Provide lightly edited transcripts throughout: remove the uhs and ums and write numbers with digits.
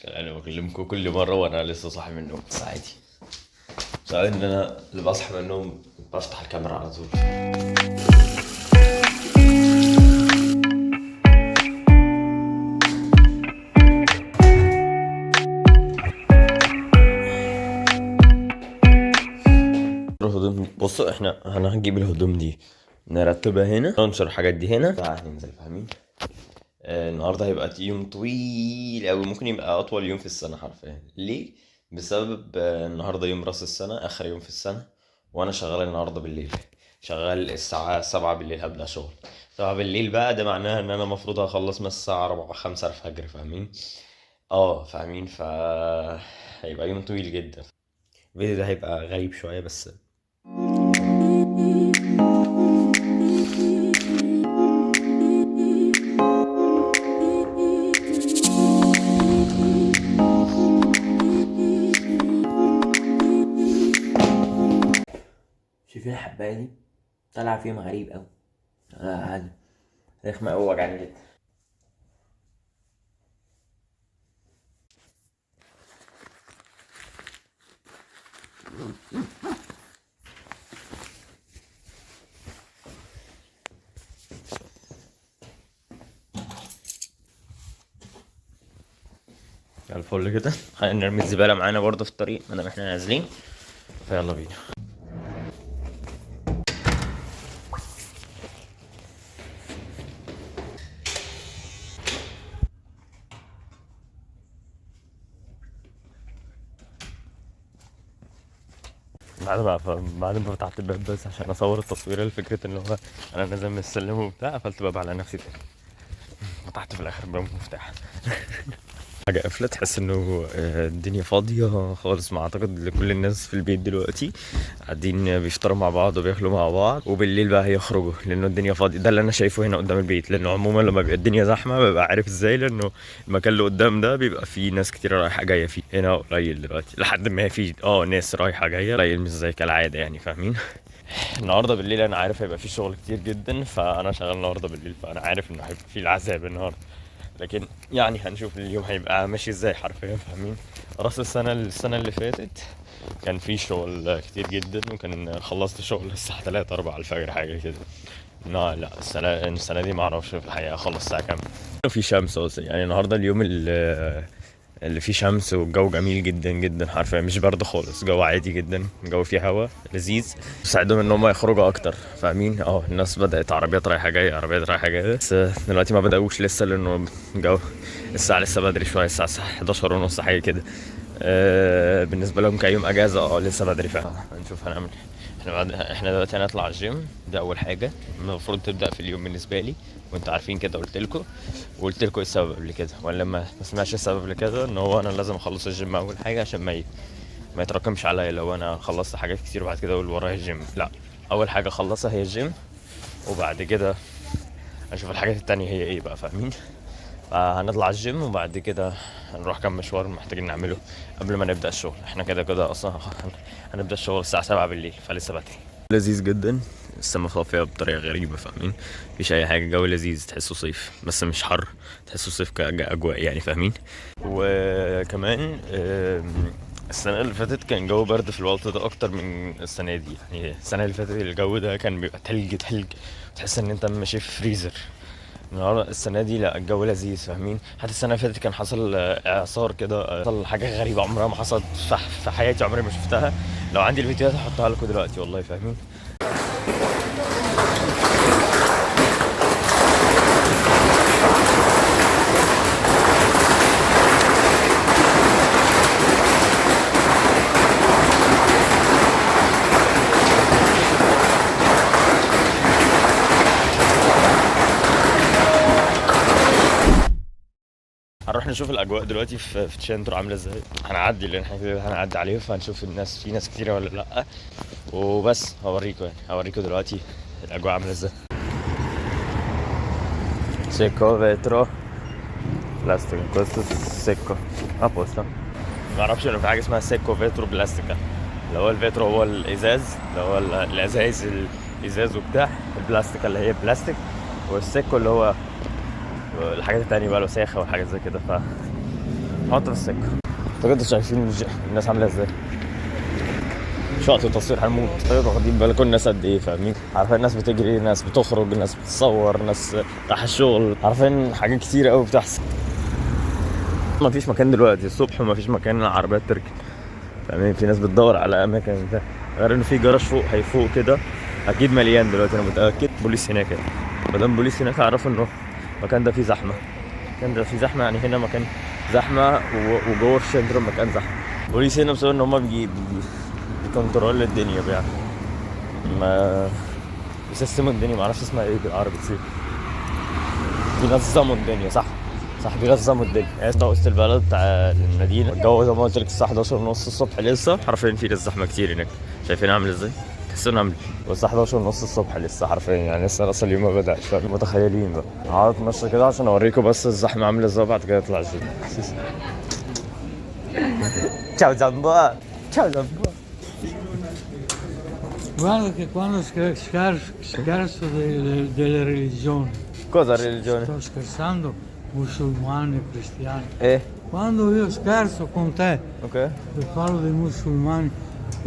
انا بكلمكم كل مره وانا لسه صاحي من النوم، بس عادي. سؤال ان انا اللي بصحى من النوم بفتح الكاميرا على طول. الهدوم، بصوا احنا هنجيب الهدوم دي نرتبها هنا، ننشر الحاجات دي هنا، هننزل فاهمين. النهارده هيبقى يوم طويل أوي، ممكن يبقى أطول يوم في السنة حرفيا. ليه؟ بسبب النهارده يوم رأس السنة، آخر يوم في السنة، وأنا شغال النهارده بالليل. شغال الساعة 7 بالليل هبدأ شغل. 7 بالليل بقى، ده معناه إن أنا المفروض هخلص من الساعة 4 5 الفجر، فاهمين؟ فاهمين. هيبقى يوم طويل جدا. الفيديو ده هيبقى غريب شوية بس. شايفين الحباية دي؟ طلع فيهم غريب أوي. عادي. رخمة أوي، وجعني جدا. على الفل كده. هنرمي الزبالة معانا برضه في الطريق ما دام احنا نازلين، فيلا بينا. بعد ما فتحت الباب بس عشان اصور التصوير، الفكرة ان هو انا نازل من السلم وبتاع، قفلت الباب على نفسي تاني. فتحت في الاخر باب مفتاح. حاجة قفلت، تحس انه الدنيا فاضية خالص. ما اعتقد لكل الناس في البيت دلوقتي قاعدين بيفطروا مع بعض وبياكلوا مع بعض، وبالليل بقى هيخرجوا لانه الدنيا فاضية. ده اللي انا شايفه هنا قدام البيت، لانه عموما لما بيبقى الدنيا زحمة ببقى عارف ازاي، لانه المكان اللي قدام ده بيبقى فيه ناس كتير رايحة جاية فيه. هنا قليل دلوقتي لحد ما في ناس رايحة جاية، قليل مش زي كالعادة يعني، فاهمين. النهارده بالليل انا عارف هيبقى في شغل كتير جدا، فانا شغال النهارده بالليل، فانا عارف انه هيبقى في العذاب النهارده. لكن يعني هنشوف اليوم هيبقى ماشي ازاي حرفيا، فاهمين. راس السنة اللي فاتت كان في شغل كتير جدا، وكان خلصت شغل الساعة 3 4 الفجر حاجة كده. لا السنة دي معرفش في الحقيقة اخلص الساعة كام. في شمس اصلا يعني النهارده، اليوم اللي فيه شمس والجو جميل جدا جدا حرفيا، مش برد خالص، جو عادي جدا، جو فيه هوا لذيذ يساعدهم ان هم يخرجوا اكتر، فاهمين. الناس بدات عربيات رايحه جايه، عربيات رايحه جايه، بس دلوقتي ما بداوش لسه لانه الجو الساعه لسه بدري شويه، الساعه 11 ونص حاجه كده. بالنسبه لهم كيوم اجازه لسه بدري فعلا. هنشوف هنعمل. احنا دلوقتي هنطلع الجيم، ده اول حاجه المفروض تبدا في اليوم بالنسبه لي، وانتوا عارفين كده. قلت لكم ايه السبب قبل كده، ولا ما سمعش السبب قبل كده؟ ان هو انا لازم اخلص الجيم اول حاجه، عشان ما يتراكمش عليا لو انا خلصت حاجات كتير وبعد كده اقول ورايا الجيم. لا، اول حاجه اخلصها هي الجيم، وبعد كده اشوف الحاجات التانية هي ايه بقى، فاهمين. فهنطلع الجيم وبعد كده هنروح كام مشوار محتاجين نعمله قبل ما نبدا الشغل. احنا كده اصلا هنبدا الشغل الساعه 7 بالليل، فلسه بدري. لذيذ جدا، السما صافية بطريقة غريبة، فاهمين. مفيش أي حاجة، جو لذيذ، تحسه صيف بس مش حر، تحسه صيف كأجواء يعني، فاهمين. وكمان السنة اللي فاتت كان جو برد في الوقت ده أكتر من السنة دي. يعني السنة اللي فاتت الجو ده كان بيبقى تلج تلج، تحس إن أنت ماشي في فريزر. النهارده السنة دي لا، الجو لذيذ، فاهمين. حتى السنة اللي فاتت كان حصل إعصار كده، حصل حاجة غريبة عمرها ما حصلت في حياتي، عمري ما شفتها. لو عندي الفيديوهات هحطها لكم دلوقتي والله، فاهمين. هنروح نشوف الاجواء دلوقتي في تشينترو عامله ازاي. هنعدي لان احنا كده هنعدي عليه، فهنشوف الناس، في ناس كتيره ولا لا، وبس هوريكم دلوقتي الاجواء عامله ازاي. سيكو فيترو بلاستيك، كوستو سيكو ابوستا. ما اعرفش ان في حاجه اسمها سيكو فيترو بلاستيكا. اللي هو الفيترو هو الازاز، اللي هو الازايز الازاز وبتاع، البلاستيكا اللي هي بلاستيك، والسيكو اللي هو الحاجات التانية بقى، الوساخة والحاجات زي كده. حط في السكه. انتوا كنتوا شايفين الناس عامله ازاي؟ مش وقت التصوير هنموت. طيب واخدين بالكم الناس قد ايه؟ فاهمين؟ عارفين الناس بتجري، ناس بتخرج، ناس بتصور، ناس رايحه الشغل، عارفين حاجات كتير قوي بتحصل. ما فيش مكان دلوقتي الصبح، وما فيش مكان العربيات تركن، فاهمين؟ في ناس بتدور على اماكن ده، غير انه في جراج فوق هيفوق كده اكيد مليان دلوقتي، انا متاكد. بوليس هناك يعني، ما دام بوليس هناك اعرف انه المكان ده فيه زحمه. المكان ده فيه زحمه، يعني هنا مكان زحمه وجوه في السنتر مكان زحمه. بوليس هنا بسبب ان هم بيكنترول الدنيا يعني، ما بيسيستموا الدنيا، ما اعرفش اسمها ايه بالعربي، كتير بينظموا الدنيا. صح بينظموا الدنيا. يعني ده وسط البلد بتاع المدينه، الجو زي ما قلت لك الساعه 11:30 الصبح لسه حرفيا في زحمه كتير هناك. شايفين عامل ازاي؟ تحسون عامل والساعه 11:30 الصبح لسه حرفيا، يعني لسه اليوم ما بدأش. متخيلين بقى؟ هقعد اتمشى كده عشان اوريكم بس الزحمه عامله ازاي، بعد كده اطلع الجيم. تشاو زامبو تشاو زامبو. Guarda che quando scherzo delle religioni, Cosa religione? sto scherzando, musulmani e cristiani. Eh? Quando io scherzo con te Ok. e parlo dei musulmani,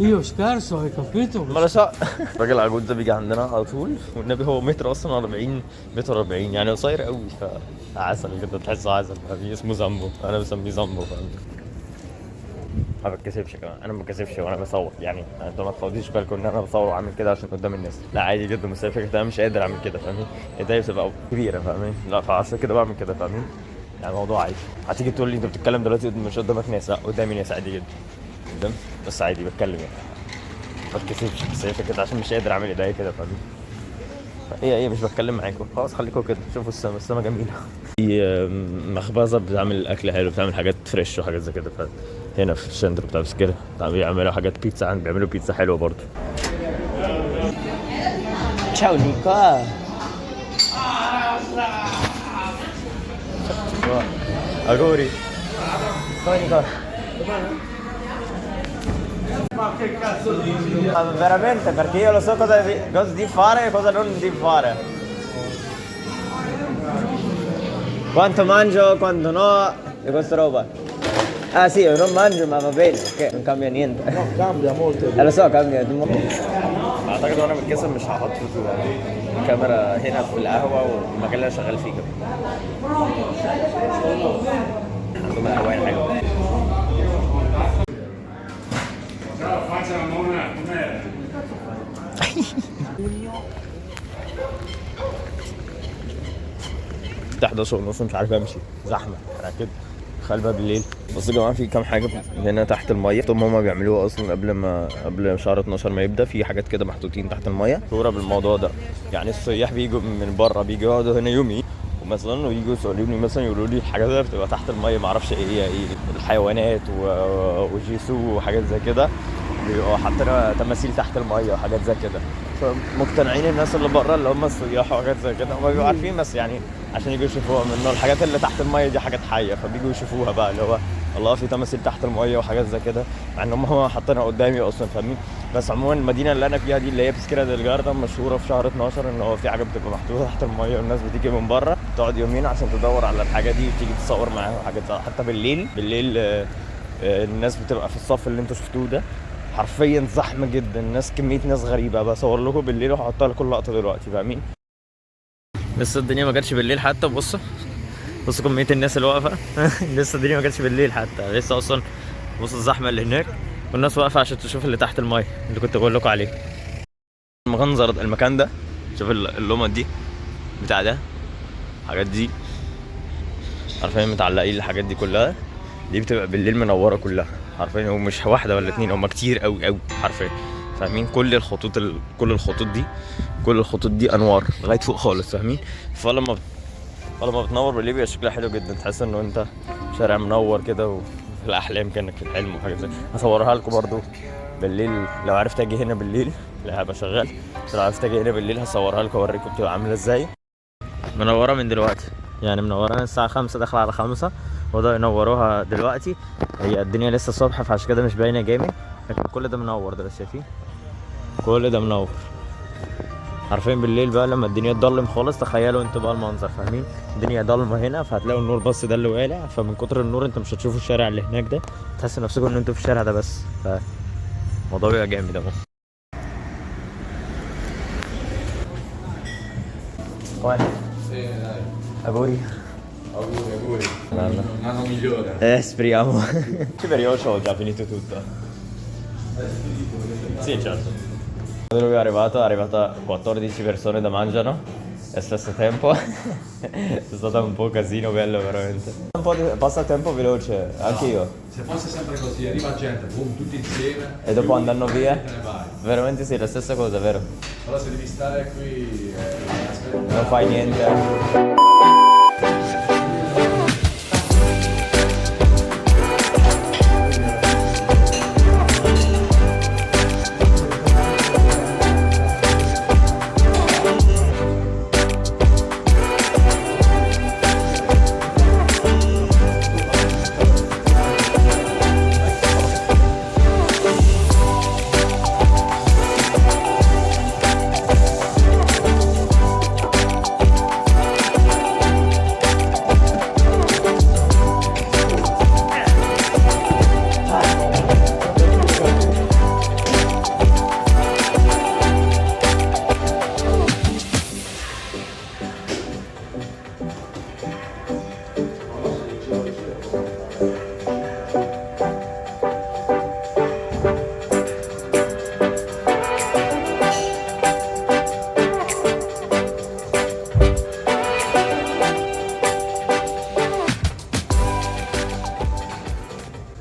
io scherzo, hai capito? ما لا الراجل العجوز ده بيجي عندنا على طول، والنبي هو متر اصلا 40 متر 40، يعني قصير قوي، فعسل كده تحسه عسل. اسمه زامبو، انا بسميه زامبو، فاهم؟ ما بتكسفش كمان، انا ما بتكسفش وانا بصور، يعني انتوا ما تاخدوش بالكم ان انا بصور وعامل كده عشان قدام الناس، لا عادي جدا. بس الفكره انا مش قادر اعمل كده، فاهمين؟ ايديا بتبقى كبيره، فاهمين؟ لا فعشان كده بعمل كده، فاهمين؟ يعني الموضوع عادي. هتيجي تقول لي انت بتتكلم دلوقتي مش قدامك ناس، لا قدامي ناس عادي جدا قدام، بس عادي بتكلم يعني، ما بتكسفش. بس هي فكره عشان مش قادر اعمل ايديا كده، فاهمين؟ ايه مش بتكلم معاكم خلاص، خليكم كده. شوفوا السما جميله. في مخبزه بتعمل اكل حلو، بتعمل حاجات فريش وحاجات زي كده. هنا في السنتر بتاع بسكيرة بيعملوا حاجات بيتزا، بيعملوا بيتزا حلوه برضه. تشاو نيكا. Auguri. Come Nicola? Ma che cazzo dici? Ma veramente, perché io lo so cosa di fare e cosa non di fare. Quanto mangio, quanto no, e questa roba. Ah sì, io non mangio ma va bene, ok, non cambia niente. No, cambia molto. lo so, cambia molto. اعتقد وانا بالكسر مش هحط الكاميرا هنا في القهوه والمكان اللي انا شغال فيه كده. عندهم الالوان حلوه. تحت 11:30 مش عارف امشي، زحمه انا كده. تخيل بقى بالليل. بصوا يا جماعه في كام حاجه هنا تحت الميه، هم بيعملوها اصلا قبل شهر 12 ما يبدا. في حاجات كده محطوطين تحت الميه صوره بالموضوع ده. يعني السياح بيجوا من بره، بيجوا يقعدوا هنا يومي ومثلا ويجوا يسالوني مثلا، يقولوا لي الحاجات اللي بتبقى تحت الميه ما اعرفش ايه الحيوانات وجيسو وحاجات زي كده، بيبقوا حاطين تماثيل تحت الميه وحاجات زي كده. فمقتنعين الناس اللي بره اللي هم السياح وحاجات زي كده، هم بيبقوا عارفين، بس يعني عشان يجوا يشوفوها منه. الحاجات اللي تحت الميه دي حاجات حيه، فبيجوا يشوفوها بقى، اللي هو الله في تماثيل تحت الميه وحاجات زي كده، مع ان هم حاطينها قدامي اصلا، فاهمين؟ بس عموما المدينه اللي انا فيها دي اللي هي بسكيرا ديل جاردن مشهوره في شهر 12 ان هو في حاجه بتبقى محطوطه تحت الميه، والناس بتيجي من بره تقعد يومين عشان تدور على الحاجه دي وتيجي تصور معاها وحاجات. حتى بالليل الناس بتبقى في الصف اللي انتوا شفتوه ده، حرفيا زحمه جدا، ناس كميه ناس غريبه. بصور لكم بالليل وهحطها لكم لقطه دلوقتي، فاهمين؟ لسه الدنيا ما جاتش بالليل حتى. بصوا كميه الناس اللي واقفه لسه الدنيا ما جاتش بالليل حتى، لسه اصلا. بصوا الزحمه اللي هناك، والناس واقفه عشان تشوف اللي تحت المايه اللي كنت بقول لكم عليه. المنظر المكان ده، شوف اللومات دي بتاع ده، الحاجات دي عارفين متعلقين الحاجات دي كلها، دي بتبقى بالليل منوره كلها عارفين. هو مش واحده ولا اتنين، هم كتير قوي حرفيا، فاهمين؟ كل الخطوط دي انوار لغايه فوق خالص، فاهمين؟ فلما بتنور بالليل بيبقى شكلها حلو جدا، تحس انه انت شارع منور كده وفي الاحلام كانك في الحلم وحاجه زي. هصورها لكم برضو بالليل لو عرفت اجي هنا بالليل، لا هبقى شغال. لو عرفت اجي هنا بالليل هصورها لكم اوريكم بتبقى عامله ازاي. منوره من دلوقتي، يعني منوره الساعه 5 داخله على 5، وده ينوروها دلوقتي. هي الدنيا لسه الصبح فعشان كده مش باينه جامد، لكن كل ده منور ده، شايفين؟ كل ده منور. عارفين بالليل بقى لما الدنيا تضلم خالص، تخيلوا انتوا بقى المنظر، فاهمين؟ الدنيا ضلمه هنا، فهتلاقوا النور بس ده اللي والع، فمن كتر النور انت مش هتشوفوا الشارع اللي هناك ده، تحسوا نفسكم ان انتوا في الشارع ده بس، فالموضوع بيبقى جامد اهو. Auguri. Auguri. Un anno migliore. Speriamo. Sì, perché io ho già finito tutto. Sì, certo. Quando lui è arrivata 14 persone da mangiano allo stesso tempo. È stato un po' casino bello veramente. Un po' di passatempo veloce, anche io. Se fosse sempre così, arriva gente, boom, tutti insieme. E dopo andando via? Te ne vai. Veramente sì, la stessa cosa, vero? Però se devi stare qui, aspettare. Non fai niente.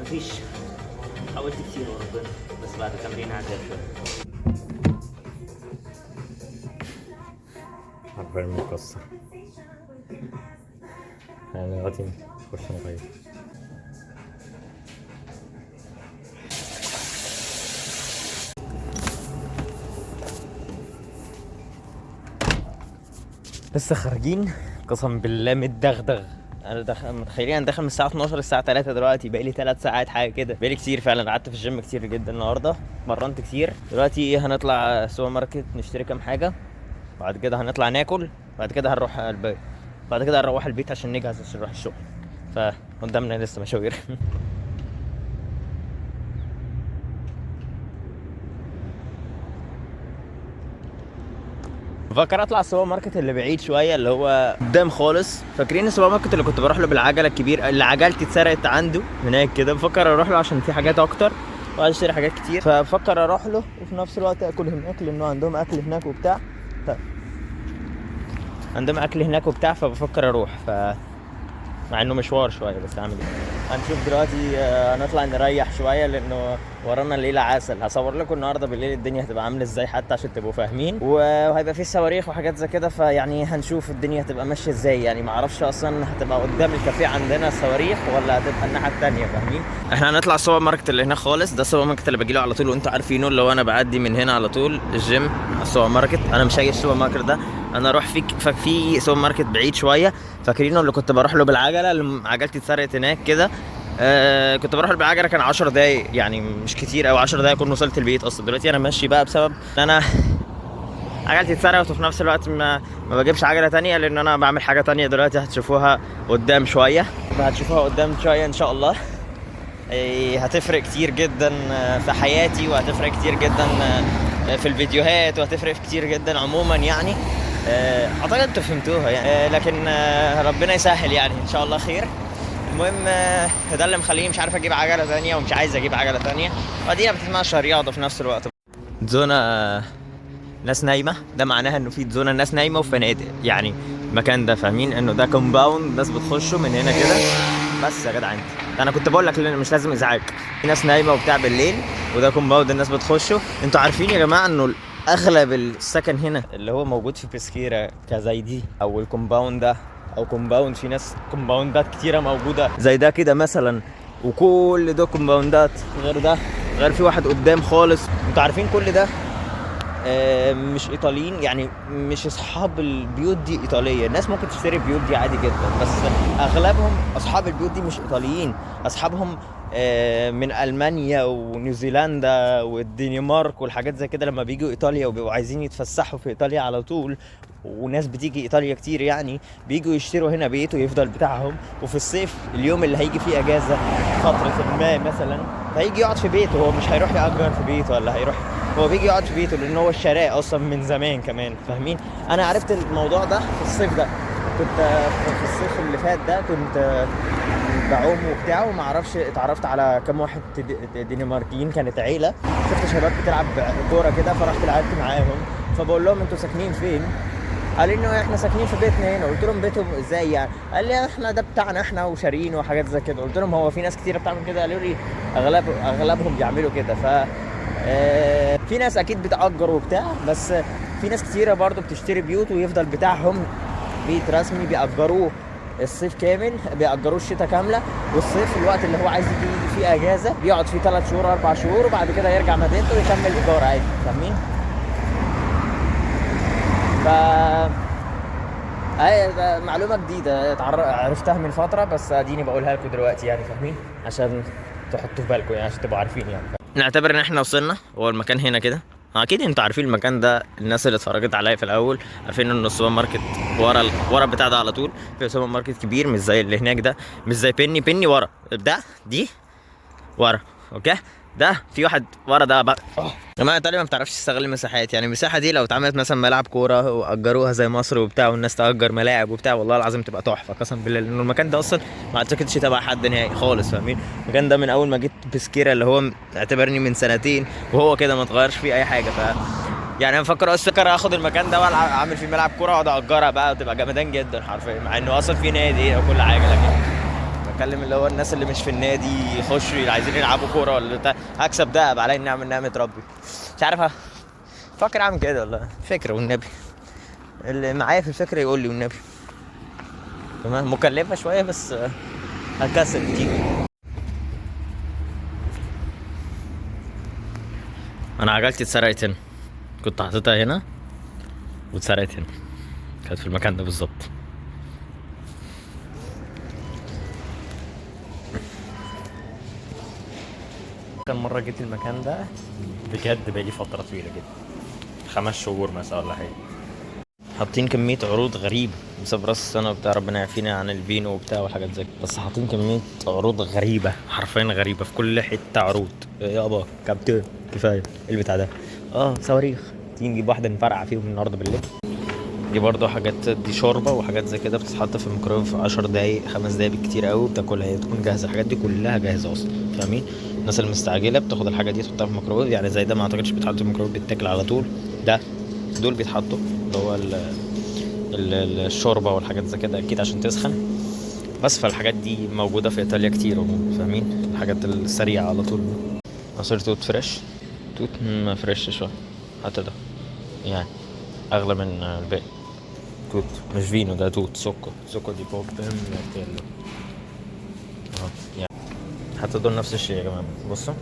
مفيش، حاولت كتير وربنا بس بعد تمرين عدل شوية. عارفين مكسر. يعني دلوقتي نخش نغير. لسه خارجين قسم بالله متدغدغ. انا متخيلين انا داخل من الساعه 12 الساعه 3 دلوقتي، بقالي 3 ساعات حاجه كده، بقالي كتير فعلا، قعدت في الجيم كتير جدا النهارده، مرنت كتير. دلوقتي هنطلع سوبر ماركت نشتري كام حاجه، بعد كده هنطلع ناكل، بعد كده هنروح البيت، بعد كده هنروح البيت عشان نجهز عشان نروح الشغل، فقدامنا لسه مشاوير. بفكر اطلع السوبر ماركت اللي بعيد شويه، اللي هو قدام خالص. فاكرين السوبر ماركت اللي كنت بروح له بالعجله الكبير اللي عجلتي اتسرقت عنده هناك كده؟ بفكر اروح له عشان في حاجات اكتر وعايز اشتري حاجات كتير، فبفكر اروح له وفي نفس الوقت اكل هناك لانه عندهم اكل هناك وبتاع. عندهم اكل هناك وبتاع، فبفكر اروح، مع انه مشوار شويه بس اعمل ايه. هنشوف دلوقتي. هنطلع نريح شويه لانه ورانا الليله عسل. هصور لكم النهارده بالليل الدنيا هتبقى عامله ازاي حتى عشان تبقوا فاهمين، وهيبقى فيه صواريخ وحاجات زي كده، فيعني هنشوف الدنيا هتبقى ماشيه ازاي. يعني ما اعرفش اصلا هتبقى قدام الكافيه عندنا صواريخ ولا هتبقى الناحيه الثانيه، فاهمين؟ احنا هنطلع السوبر ماركت اللي هناك خالص، ده السوبر ماركت اللي باجي له على طول وانتوا عارفينه، اللي هو انا بعدي من هنا على طول الجيم على السوبر ماركت. انا مش هاجي السوبر ماركت ده، انا اروح في سوبر ماركت بعيد شويه. فاكرينه اللي كنت بروح له بالعجله اللي عجلتي اتسرقت هناك كده؟ كنت بروح بالعجله، كان 10 دقايق يعني مش كتير، او 10 دقايق اكون وصلت البيت اصلا. دلوقتي انا ماشي بقى بسبب ان انا عجلتي اتسرقت، وفي نفس الوقت ما بجيبش عجله تانية لان انا بعمل حاجه تانية دلوقتي هتشوفوها قدام شويه، ان شاء الله. هتفرق كتير جدا في حياتي، وهتفرق كتير جدا في الفيديوهات، وهتفرق كتير جدا عموما يعني. اعتقد انتوا فهمتوها يعني. لكن ربنا يسهل يعني، ان شاء الله خير. المهم ده اللي مخليني مش عارف اجيب عجله ثانيه ومش عايز اجيب عجله ثانيه، ودي بتتمشى رياضه في نفس الوقت. زونه ناس نايمه، ده معناها انه في زونه ناس نايمه وفنادق يعني. المكان ده فاهمين انه ده كومباوند ناس بتخشوا من هنا كده بس يا جدع. انا كنت بقول لك مش لازم ازعاج، في ناس نايمه وبتاع بالليل، وده كومباوند الناس بتخشوا. انتوا عارفين يا جماعه انه اغلب السكن هنا اللي هو موجود في بسكيرة كزي دي، او الكومباوند ده، او كومباوند في ناس كومباوندات كتيره موجوده زي ده كده مثلا، وكل ده كومباوندات غير ده، غير في واحد قدام خالص. انتوا عارفين كل ده مش ايطاليين يعني، مش اصحاب البيوت دي ايطاليه. الناس ممكن تشتري البيوت دي عادي جدا، بس اغلبهم اصحاب البيوت دي مش ايطاليين، اصحابهم من المانيا ونيوزيلندا والدنمارك والحاجات زي كده، لما بيجوا ايطاليا وبيبقوا عايزين يتفسحوا في ايطاليا على طول، وناس بتيجي ايطاليا كتير يعني، بيجوا يشتروا هنا بيت ويفضل بتاعهم. وفي الصيف اليوم اللي هيجي فيه اجازه فتره ما مثلا، فهيجي يقعد في بيته. هو مش هيروح يأجر في بيته ولا هيروح، هو بيجي يقعد في بيته لان هو اشتراه اصلا من زمان كمان، فاهمين؟ انا عرفت الموضوع ده في الصيف ده، كنت في الصيف اللي فات ده كنت بعوم وبتاع، وما اعرفش اتعرفت على كام واحد دنماركيين، كانت عيله. شفت شباب بتلعب كوره كده، فرحت لعبت معاهم. فبقول لهم انتوا ساكنين فين؟ قال لي انه احنا ساكنين في بيتنا هنا. قلت لهم بيتهم ازاي يعني؟ قال لي احنا ده بتاعنا احنا وشاريين وحاجات زي كده. قلت لهم هو في ناس كتير بتعمل كده؟ قالوا لي اغلبهم بيعملوا كده. ف في ناس اكيد بتأجر وبتاع، بس في ناس كتيره برضو بتشتري بيوت ويفضل بتاعهم بيت رسمي، بيأجروه الصيف كامل، بيأجروه الشتاء كامله، والصيف الوقت اللي هو عايز يجي فيه اجازه بيقعد فيه 3 شهور 4 شهور، وبعد كده يرجع مدينته ويكمل ايجار عادي، فاهمين؟ ف ده معلومه جديده عرفتها من فتره، بس اديني بقولها لكم دلوقتي يعني، فاهمين؟ عشان تحطوا في بالكم يعني، عشان تبقوا عارفين يعني. نعتبر ان احنا وصلنا، هو المكان هنا كده. اكيد انتوا عارفين المكان ده، الناس اللي اتفرجت عليا في الاول عارفين ان السوبر ماركت ورا البتاع ده على طول. في سوبر ماركت كبير مش زي اللي هناك ده، مش زي بيني ورا ده، دي ورا، اوكي؟ ده في واحد ورا ده بقى. جماعه ايطاليا ما بتعرفش تستغل المساحات، يعني المساحه دي لو اتعملت مثلا ملاعب كوره واجروها زي مصر وبتاع، والناس تاجر ملاعب وبتاع، والله العظيم تبقى تحفه قسم بالله. لانه المكان ده اصلا ما اعتقدش تبع حد نهائي خالص، فاهمين؟ المكان ده من اول ما جيت بسكيرا، اللي هو اعتبرني من سنتين، وهو كده ما اتغيرش فيه اي حاجه. ف يعني انا بفكر اخد المكان ده واعمل فيه ملعب كوره واقعد اجرها بقى، وتبقى جمدان جدا حرفيا، مع انه اصلا في نادي وكل حاجه. لكن بتكلم اللي هو الناس اللي مش في النادي يخشوا عايزين يلعبوا كوره ولا بتاع، هكسب دهب على اني اعمل نعمه ربي. مش عارف فاكر اعمل كده والله، فكره والنبي. اللي معايا في الفكره يقول لي والنبي. تمام، مكلفه شويه بس هكسل تيجي. انا عجلتي اتسرقت هنا، كنت حاططها هنا واتسرقت هنا، كانت في المكان ده بالظبط. كان مرة جيت المكان ده بجد بقالي فترة طويلة جدا، 5 شهور مثلا ولا حاجة. حاطين كمية عروض غريبة بسبب راس السنة وبتاع، ربنا يعافينا عن الفينو وبتاع والحاجات زي كده. بس حاطين كمية عروض غريبة حرفيا غريبة، في كل حتة عروض. يابا كابتن كفاية البتاع ده. صواريخ، تيجي نجيب واحدة نفرقع فيهم النهاردة بالليل. دي برضو حاجات، دي شوربة وحاجات زي كده بتتحط في الميكرويف 10 دقايق 5 دقايق بالكتير قوي، بتاكلها هي تكون جاهزة. الحاجات دي كلها جاهزة اصلا، فاهمين؟ الناس المستعجلة بتاخد الحاجة دي تحطها في الميكرويف، يعني زي ده ما اعتقدش بيتحط في الميكرويف، بيتاكل على طول. ده دول بيتحطوا اللي هو الشوربة والحاجات زي كده اكيد عشان تسخن. بس فالحاجات دي موجودة في ايطاليا كتير عموما، فاهمين؟ الحاجات السريعة على طول. عصير توت فريش، توت ما فريش شوية حتى ده، يعني اغلى من الباقي. توت مش فينو، ده توت، سوكو دي بوب مارتيلو. يعني حتى دول نفس الشيء يا جماعه. بصوا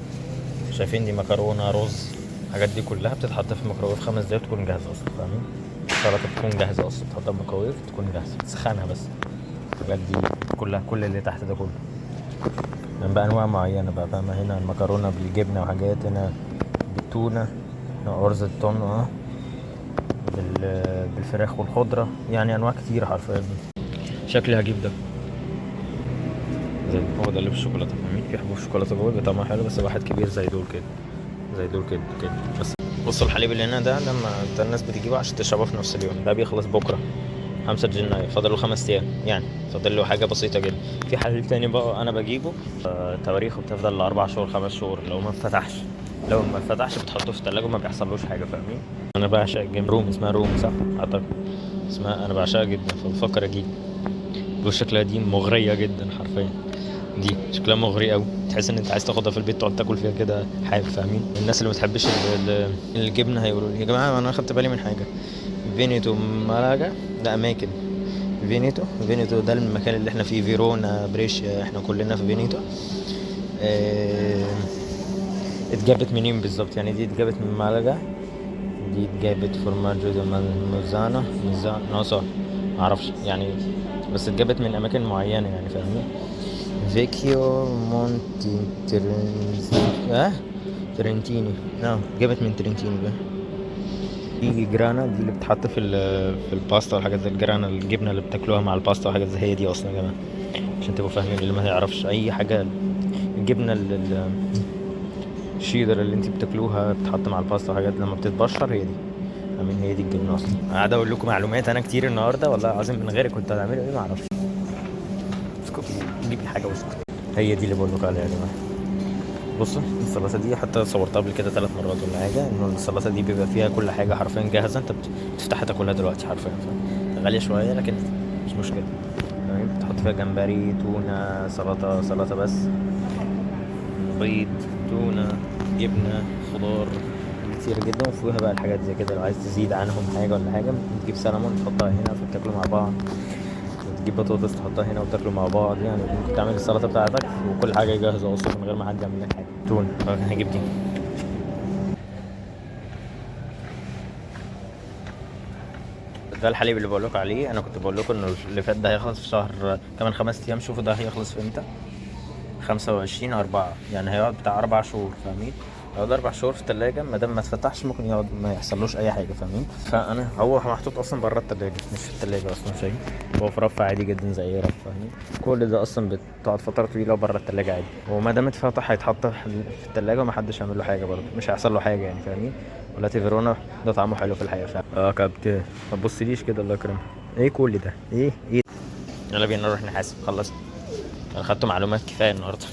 شايفين دي مكرونه رز، الحاجات دي كلها بتتحط في الميكرويف 5 دقايق تكون جاهزه اصلا، فاهمين؟ السلطه تكون جاهزه اصلا، تحطها في الميكرويف تكون جاهزه، تسخنها بس. الحاجات دي كلها، كل اللي تحت ده كله من بقى انواع معينه بقى، فاهمه؟ هنا المكرونه بالجبنه وحاجات، هنا بالتونه، هنا ارز التونه بالفراخ والخضره، يعني انواع كتير حرفيا. شكلي هجيب ده، زي هو ده اللي بالشوكولاته، فاهمين؟ في حبوب شوكولاته جوه، طعمها حلو، بس واحد كبير زي دول كده، زي دول كده بس. بصوا الحليب اللي هنا ده لما الناس بتجيبه عشان تشربه في نفس اليوم، ده بيخلص بكره 5 جنيه، فاضل له 5 ايام، يعني فاضل له حاجه بسيطه جدا. في حليب تاني بقى انا بجيبه تواريخه بتفضل 4 شهور 5 شهور لو ما اتفتحش. لو ما اتفتحش بتحطه في الثلاجه وما بيحصلوش حاجه، فاهمين؟ انا بعشق الجيم روم، اسمها روم صح اعتقد اسمها، انا بعشقها جدا، فبفكر اجيب. شكلها دي مغريه جدا حرفيا، دي شكلها مغري قوي، تحس ان انت عايز تاخدها في البيت تقعد تاكل فيها كده حاف، فاهمين؟ الناس اللي ما بتحبش الجبنه هيقولوا لي يا جماعه انا خدت بالي من حاجه، فينيتو مالاجا ده اماكن، فينيتو ده المكان اللي احنا فيه، فيرونا بريشيا احنا كلنا في فينيتو. اتجابت منين بالظبط؟ يعني دي اتجابت من مالاجا، دي اتجابت فورماجو دي موزانا ناصر معرفش يعني، بس اتجابت من اماكن معينه يعني، فاهمين؟ فيكيو مونتي ترنتيني. جابت من ترنتيني بقى. دي جرانا، دي اللي بتحط في الباستا والحاجات زي الجرانا، الجبنه اللي بتاكلوها مع الباستا وحاجات زي، هي دي اصلا يا جماعه عشان تبقوا فاهمين. اللي ما يعرفش اي حاجه، الجبنه الشيدر اللي انت بتاكلوها بتحط مع الباستا وحاجات لما بتتبشر، هي دي. امين، هي دي الجبنه اصلا. قاعد اقول لكم معلومات انا كتير النهارده والله العظيم، من غيرك كنت هتعملوا ايه ما اعرفش. اسكت، جيب لي حاجه واسكت. هي دي اللي بقول لكم عليها يا جماعه. بصوا السلطه دي حتى صورتها قبل كده 3 مرات ولا حاجه، انه السلطه دي بيبقى فيها كل حاجه حرفيا جاهزه، انت بتفتحها تاكلها دلوقتي حرفيا. غاليه شويه لكن مش مشكله. تمام، بتحط فيها جمبري، تونه، سلطه بس، بيض، تونه، جبنه، خضار كتير جدا، وفيها بقى الحاجات زي كده. لو عايز تزيد عنهم حاجه ولا حاجه تجيب سلمون تحطها هنا فتاكلوا مع بعض، تجيب بطاطس تحطها هنا وتاكلوا مع بعض. يعني ممكن تعمل السلطه بتاعتك وكل حاجه جاهزه اصلا من غير ما حد يعمل لك حاجه. تونه، هجيب دي. ده الحليب اللي بقول لكم عليه. انا كنت بقول لكم انه اللي فات ده هيخلص في شهر كمان 5 ايام. شوفوا ده هيخلص في امتى، 25/4، يعني هيقعد بتاع 4 شهور. فاهمين؟ يقعد 4 شهور في التلاجة، ما دام ما اتفتحش ممكن يقعد ما يحصلوش اي حاجه. فاهمين؟ فانا هو محطوط اصلا بره التلاجة مش في التلاجة اصلا شيء، هو في رف عادي جدا زي اي رف. فاهمين؟ كل ده اصلا بتقعد فتره طويله بره التلاجة عادي، وما دام اتفتح هيتحط في التلاجة وما حدش يعمل له حاجه برضه، مش هيحصل له حاجه يعني. فاهمين؟ ولاتي فيرونا ده طعمه حلو في الحقيقه فعلا. كابتن ما تبصليش كده الله يكرمك. ايه كل ده؟ ايه يلا بينا نروح نحاسب. خلصت، انا خدت معلومات كفايه النهارده.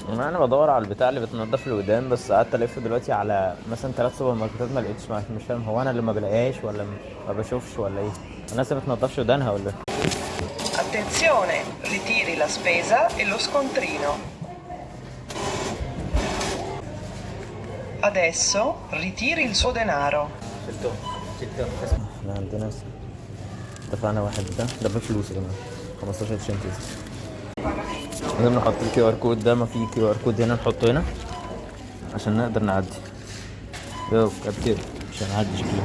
انا بدور على البتاع اللي بتنضف الودان، بس قعدت الف دلوقتي على مثلا 3 سوبر ماركتات ما لقيتش. مش فاهم هو انا اللي ما بلاقيهاش ولا ما بشوفش ولا ايه. الناس ما بتنضفش ودانها ولا ايه؟ Attenzione, ritiri la spesa e lo scontrino. Adesso ritiri il suo denaro. شلتهم احنا عندنا دفعنا واحد ده بفلوس يا جماعه 15 سنت. لازم نحط الكيو ار كود ده، ما في كيو ار كود هنا نحطه هنا عشان نقدر نعدي. كده عشان نعدي شكله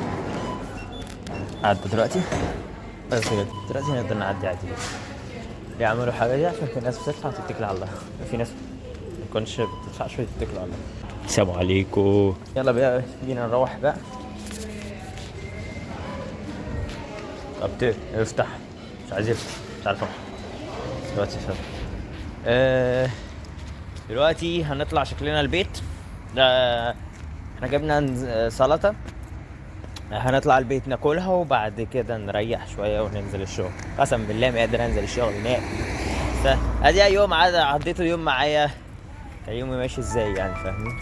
عدى دلوقتي بس كده. دلوقتي نقدر نعدي عادي. يعملوا حاجه دي عشان في ناس بتدفع وتتكل على الله، في ناس ما تكونش بتدفعش وتتكل على الله. السلام عليكم. يلا بقى بينا نروح بقى. ابتدي افتح، مش عايز يفتح، مش عارف افتح دلوقتي. دلوقتي هنطلع شكلنا البيت ده. احنا جبنا سلطة، هنطلع البيت ناكلها وبعد كده نريح شوية وننزل الشغل. قسم بالله ما قادر انزل الشغل هناك. ادي يوم عديته يوم معايا، كان يومي ماشي ازاي يعني. فاهمين؟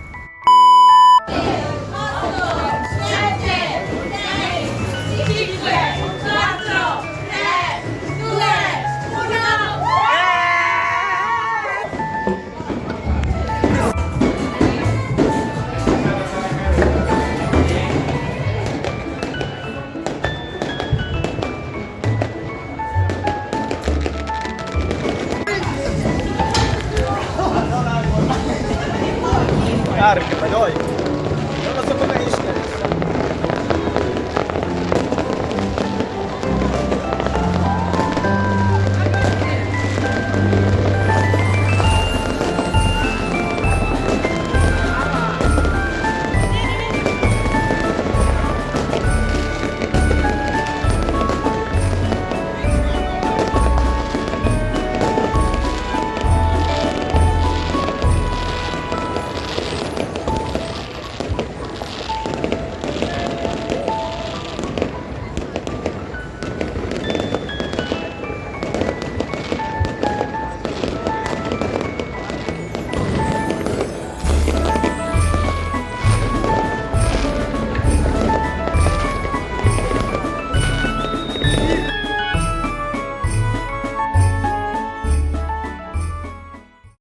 Arca, ma dai! Non lo so come